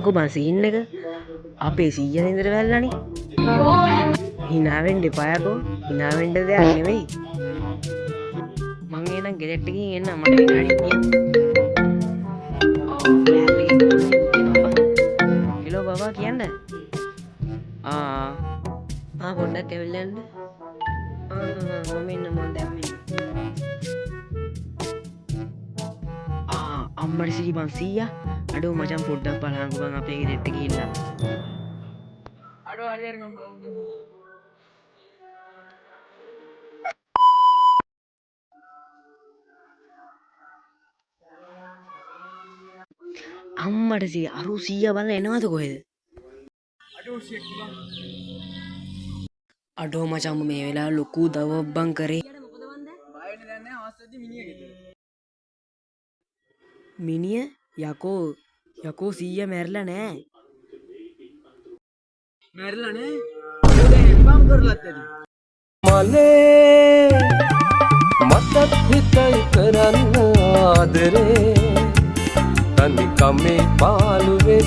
බලංකු බං සීන් එක අපේ සීයන ඉඳර වැල්ලනේ හිනාවෙන්න එපායකෝ හිනාවෙන්න දෙයක් නෙවෙයි මං එනම් ගෙදරට ගිහින් එන්න මට හෙලෝ බබා කියන්න පොඩ්ඩක් ඇවිල්ලා යන්න මම එන්න මම දැන් මෙන්න අම්මට සිරි බං සීයා අඩෝ මචං පොඩ්ඩක් බලහන්කෝ බං අපේ ගෙදරට ගිහිල්ලා අඩෝ හරියට මම අම්මට සිරි අරු සීයා බලන්න එනවද කොහෙද අඩෝ මචං මේ වෙලාව ලොකු දවවක් බං කරේ මිනිය යකෝ සීයා මැරිලා නෑ මලේ මතත් හිතයි කරන්න ආදරේ තනි කමේ පාළුවේ